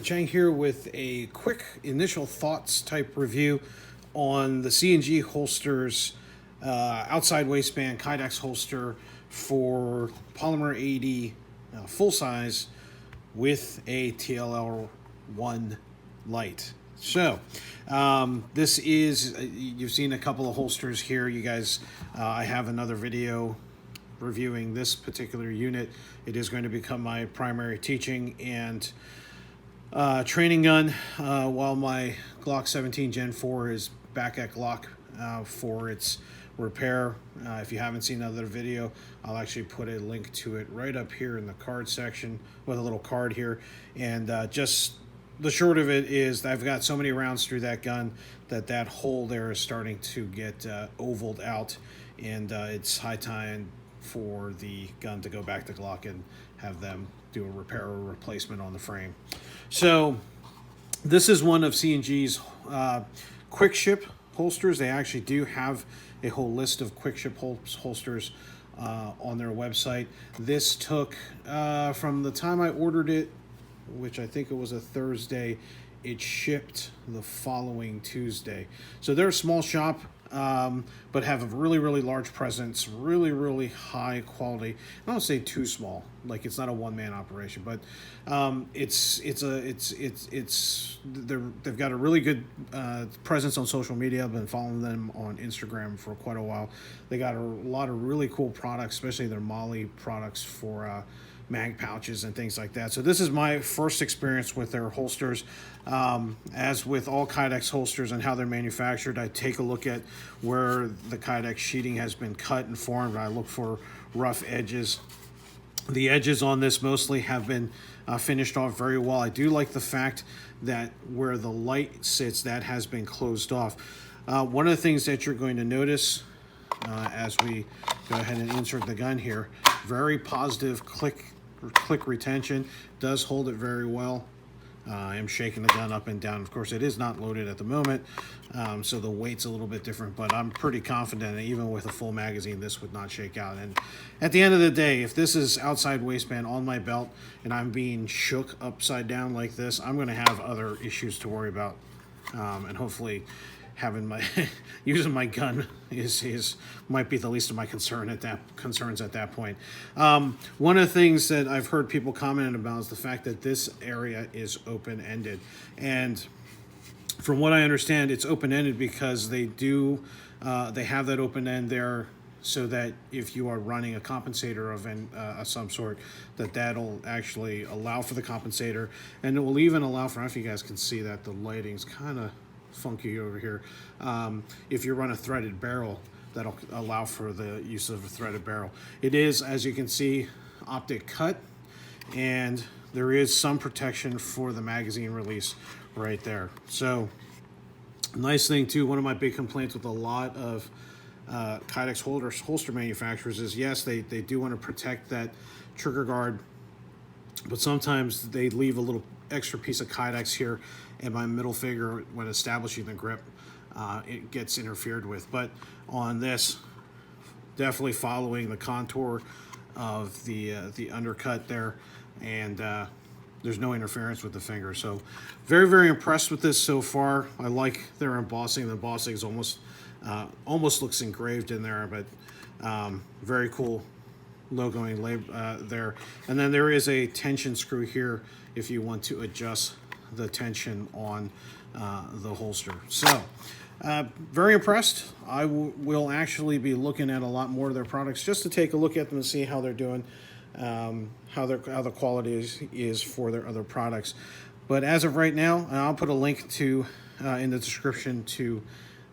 Chang here with a quick initial thoughts type review on the C&G holsters, outside waistband Kydex holster for Polymer 80 full size with a TLL1 light. So this is, you've seen a couple of holsters here. You guys, I have another video reviewing this particular unit. It is going to become my primary teaching and training gun while my Glock 17 Gen 4 is back at Glock for its repair. If you haven't seen another video, I'll actually put a link to it right up here in the card section with a little card here. And just the short of it is I've got so many rounds through that gun that hole there is starting to get ovaled out, and it's high time for the gun to go back to Glock and have them do a repair or replacement on the frame. So this is one of C&G's quick ship holsters. They actually do have a whole list of quick ship holsters on their website. This took from the time I ordered it, which I think it was a Thursday, it shipped the following Tuesday. So they're a small shop, but have a really large presence, really high quality. I don't say too small, like it's not a one-man operation, but they've got a really good presence on social media. I've been following them on Instagram for quite a while. They got a lot of really cool products, especially their Molly products for mag pouches and things like that. So this is my first experience with their holsters. As with all Kydex holsters and how they're manufactured, I take a look at where the Kydex sheeting has been cut and formed. I look for rough edges. The edges on this mostly have been finished off very well. I do like the fact that where the light sits, that has been closed off. One of the things that you're going to notice as we go ahead and insert the gun here, very positive click retention, does hold it very well. I am shaking the gun up and down. Of course, it is not loaded at the moment, so the weight's a little bit different, but I'm pretty confident that even with a full magazine, this would not shake out. And at the end of the day, if this is outside waistband on my belt and I'm being shook upside down like this, I'm going to have other issues to worry about, and hopefully having my using my gun might be the least of my concerns at that point. One of the things that I've heard people commenting about is the fact that this area is open-ended, and from what I understand, it's open-ended because they have that open end there so that if you are running a compensator of some sort, that'll actually allow for the compensator, and it will even allow for, I don't know if you guys can see that the lighting's kind of funky over here. If you run a threaded barrel, that'll allow for the use of a threaded barrel. It is, as you can see, optic cut, and there is some protection for the magazine release right there. So nice thing too, one of my big complaints with a lot of Kydex holster manufacturers is, yes, they do want to protect that trigger guard, but sometimes they leave a little extra piece of Kydex here, and my middle finger, when establishing the grip, it gets interfered with. But on this, definitely following the contour of the undercut there, and there's no interference with the finger. So very impressed with this so far. I like their embossing. The embossing is almost looks engraved in there, but very cool logoing there. And then there is a tension screw here if you want to adjust the tension on the holster. So very impressed. I will actually be looking at a lot more of their products just to take a look at them and see how they're doing, how the quality is for their other products. But as of right now, I'll put a link to in the description to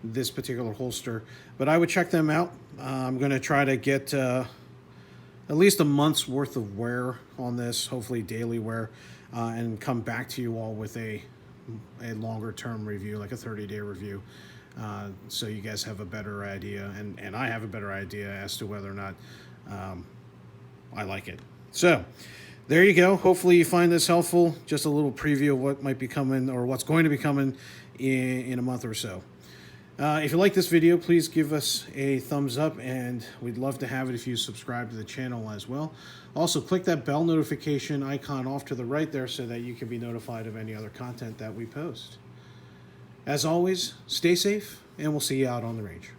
this particular holster, but I would check them out. I'm going to try to get at least a month's worth of wear on this, hopefully daily wear, and come back to you all with a longer term review, like a 30-day review, so you guys have a better idea, and I have a better idea as to whether or not I like it. So there you go. Hopefully you find this helpful. Just a little preview of what might be coming, or what's going to be coming in a month or so. If you like this video, please give us a thumbs up, and we'd love to have it if you subscribe to the channel as well. Also, click that bell notification icon off to the right there so that you can be notified of any other content that we post. As always, stay safe, and we'll see you out on the range.